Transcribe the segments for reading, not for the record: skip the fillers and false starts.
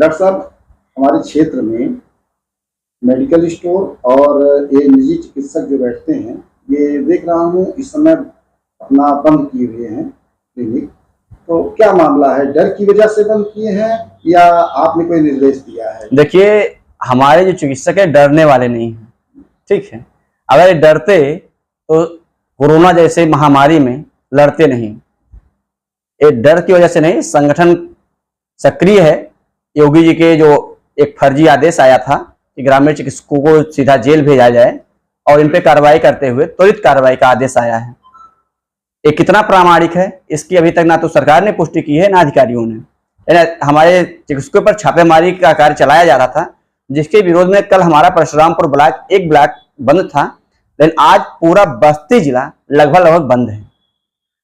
Doctor साहब, हमारे क्षेत्र में मेडिकल स्टोर और ये निजी चिकित्सक जो बैठते हैं, ये देख रहा हूँ इस समय अपना बंद किए हुए हैं क्लिनिक। तो क्या मामला है, डर की वजह से बंद किए हैं या आपने कोई निर्देश दिया है? देखिए, हमारे जो चिकित्सक है डरने वाले नहीं हैं, ठीक है। अगर ये डरते तो कोरोना जैसे महामारी में लड़ते नहीं। ये डर की वजह से नहीं, संगठन सक्रिय है। योगी जी के जो एक फर्जी आदेश आया था कि ग्रामीण चिकित्सकों को सीधा जेल भेजा जाए और इन पे कार्रवाई करते हुए त्वरित कार्रवाई का आदेश आया है। ये कितना प्रामाणिक है इसकी अभी तक ना तो सरकार ने पुष्टि की है ना अधिकारियों ने। हमारे चिकित्सकों पर छापेमारी का कार्य चलाया जा रहा था, जिसके विरोध में कल हमारा परशुरामपुर ब्लॉक एक ब्लॉक बंद था, लेकिन आज पूरा बस्ती जिला लगभग बंद है।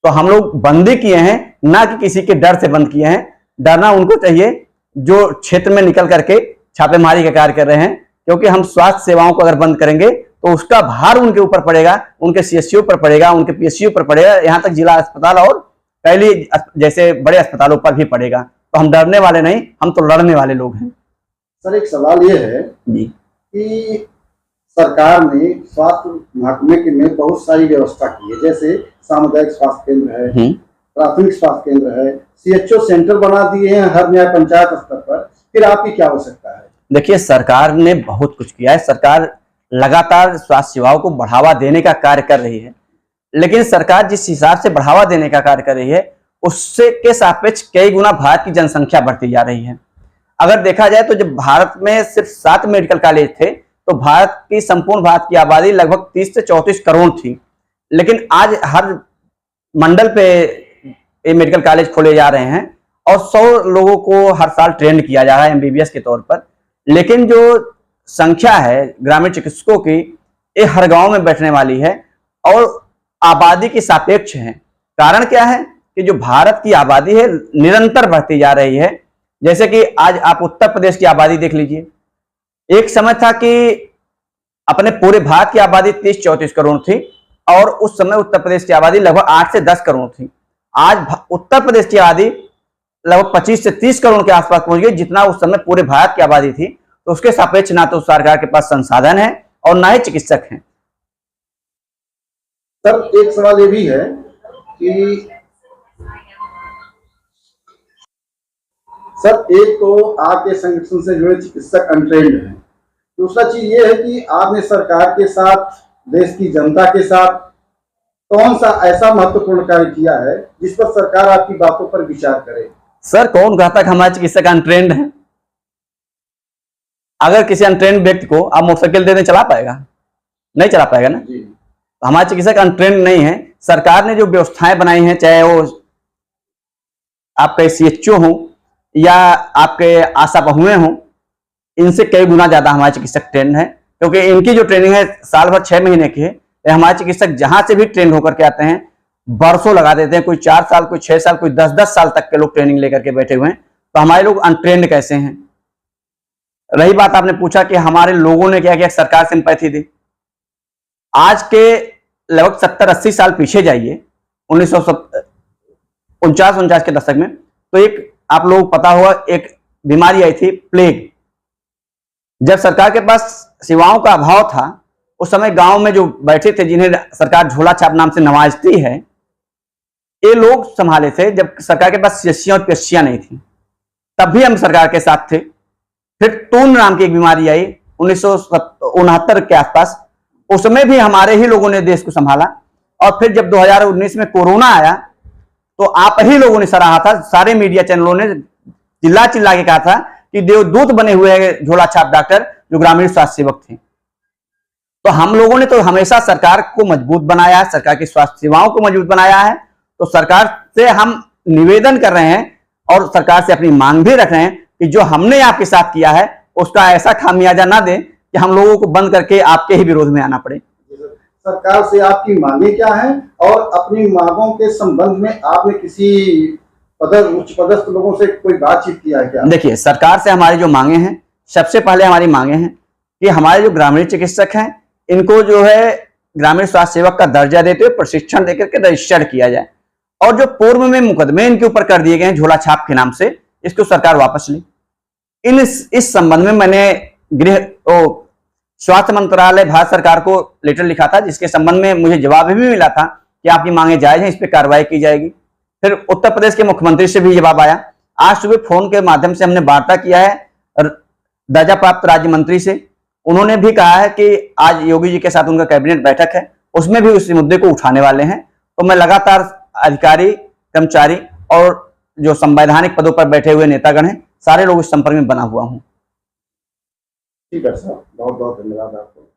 तो हम लोग बंदी किए हैं, ना कि किसी के डर से बंद किए हैं। डरना उनको चाहिए जो क्षेत्र में निकल करके छापेमारी का कार्य कर रहे हैं, क्योंकि हम स्वास्थ्य सेवाओं को अगर बंद करेंगे तो उसका भार उनके ऊपर पड़ेगा, उनके सीएचसीयू पर पड़ेगा, उनके पीएचसीयू पर पड़ेगा, यहाँ तक जिला अस्पताल और पहले जैसे बड़े अस्पतालों पर भी पड़ेगा। तो हम डरने वाले नहीं, हम तो लड़ने वाले लोग हैं। सर, एक सवाल ये है जी कि सरकार ने स्वास्थ्य महकमे में बहुत सारी व्यवस्था की है, जैसे सामुदायिक स्वास्थ्य केंद्र है, प्राथमिक स्वास्थ्य केंद्र है, सीएचओ सेंटर बना दिए हैं हर न्याय पंचायत स्तर पर। फिर आपकी क्या आवश्यकता है? देखिए, सरकार ने बहुत कुछ किया है। सरकार लगातार स्वास्थ्य सेवाओं को बढ़ावा देने का कार्य कर रही है, लेकिन सरकार जिस हिसाब से बढ़ावा देने का कार्य कर रही है उससे के सापेक्ष कई गुना भारत की जनसंख्या बढ़ती जा रही है। अगर देखा जाए तो जब भारत में सिर्फ 7 मेडिकल कॉलेज थे तो भारत की संपूर्ण भारत की आबादी लगभग 30 से 34 करोड़ थी, लेकिन आज हर मंडल पे ये मेडिकल कॉलेज खोले जा रहे हैं और 100 लोगों को हर साल ट्रेंड किया जा रहा है एमबीबीएस के तौर पर। लेकिन जो संख्या है ग्रामीण चिकित्सकों की, ये हर गांव में बैठने वाली है और आबादी की सापेक्ष है। कारण क्या है कि जो भारत की आबादी है निरंतर बढ़ती जा रही है। जैसे कि आज आप उत्तर प्रदेश की आबादी देख लीजिए। एक समय था कि अपने पूरे भारत की आबादी 30-34 करोड़ थी और उस समय उत्तर प्रदेश की आबादी लगभग 8 से 10 करोड़ थी। आज उत्तर प्रदेश की आबादी लगभग 25 से 30 करोड़ के आसपास पहुंच गई, जितना उस समय पूरे भारत की आबादी थी। तो उसके सापेक्ष ना तो सरकार के पास संसाधन है और ना ही चिकित्सक हैं। सर, एक सवाल ये भी है कि सर, एक तो आपके संगठन से जुड़े चिकित्सक अनट्रेंड हैं, दूसरा चीज ये है कि आपने सरकार के साथ, देश की जनता के साथ कौन सा ऐसा महत्वपूर्ण कार्य किया है जिस पर सरकार आपकी बातों पर विचार करे? सर, कौन कहता कि हमारे चिकित्सक अनट्रेंड है? अगर किसी अनट्रेंड व्यक्ति को आप मोटरसाइकिल देने चला पाएगा? नहीं चला पाएगा ना। तो हमारे चिकित्सक अनट्रेंड नहीं है। सरकार ने जो व्यवस्थाएं बनाई हैं, चाहे वो आपके सीएचओ हो या आपके आशा बहुएं हो, इनसे कई गुना ज्यादा हमारे चिकित्सक ट्रेंड है, क्योंकि इनकी जो ट्रेनिंग है साल भर 6 महीने की है। हमारे चिकित्सक जहां से भी ट्रेन होकर के आते हैं बरसों लगा देते हैं, कोई 4 साल, कोई 6 साल, कोई 10-10 साल तक के लोग ट्रेनिंग लेकर के बैठे हुए हैं। तो हमारे लोग अनट्रेंड कैसे हैं? रही बात, आपने पूछा कि हमारे लोगों ने क्या किया, सरकार सिंपैथी दी। आज के लगभग 70-80 साल पीछे जाइए, 1949 के दशक में, तो एक आप लोगों को पता होगा एक बीमारी आई थी, प्लेग। जब सरकार के पास सेवाओं का अभाव था, उस समय गांव में जो बैठे थे, जिन्हें सरकार झोला छाप नाम से नवाजती है, ये लोग संभाले थे। जब सरकार के पास सीएचसी और पीएचसी नहीं थी, तब भी हम सरकार के साथ थे। फिर टून नाम की एक बीमारी आई 1969 के आसपास, उसमें भी हमारे ही लोगों ने देश को संभाला। और फिर जब 2019 में कोरोना आया तो आप ही लोगों ने सराहा था, सारे मीडिया चैनलों ने चिल्ला चिल्ला के कहा था कि देवदूत बने हुए हैं झोला छाप डॉक्टर जो ग्रामीण स्वास्थ्य सेवक थे। तो हम लोगों ने तो हमेशा सरकार को मजबूत बनाया है, सरकार की स्वास्थ्य सेवाओं को मजबूत बनाया है। तो सरकार से हम निवेदन कर रहे हैं और सरकार से अपनी मांग भी रख रहे हैं कि जो हमने आपके साथ किया है उसका ऐसा खामियाजा ना दें कि हम लोगों को बंद करके आपके ही विरोध में आना पड़े। सरकार से आपकी मांगे क्या है और अपनी मांगों के संबंध में आपने किसी उच्च पदस्थ लोगों से कोई बातचीत किया है क्या? देखिए, सरकार से हमारी जो मांगे हैं, सबसे पहले हमारी मांगे हैं कि हमारे जो ग्रामीण चिकित्सक हैं इनको जो है ग्रामीण स्वास्थ्य सेवक का दर्जा देते हुए प्रशिक्षण देकर के रजिस्टर किया जाए, और जो पूर्व में मुकदमे इनके ऊपर कर दिए गए हैं झोला छाप के नाम से, इसको सरकार वापस ले। इस संबंध में मैंने स्वास्थ्य मंत्रालय भारत सरकार को लेटर लिखा था, जिसके संबंध में मुझे जवाब भी मिला था कि आपकी मांगे जायज हैं, इस पर कार्रवाई की जाएगी। फिर उत्तर प्रदेश के मुख्यमंत्री से भी जवाब आया। आज सुबह फोन के माध्यम से हमने वार्ता किया है दर्जा प्राप्त राज्य मंत्री से। उन्होंने भी कहा है कि आज योगी जी के साथ उनका कैबिनेट बैठक है, उसमें भी उस मुद्दे को उठाने वाले हैं। तो मैं लगातार अधिकारी, कर्मचारी और जो संवैधानिक पदों पर बैठे हुए नेतागण हैं, सारे लोग इस संपर्क में बना हुआ हूं। ठीक है सर, बहुत बहुत धन्यवाद आपको।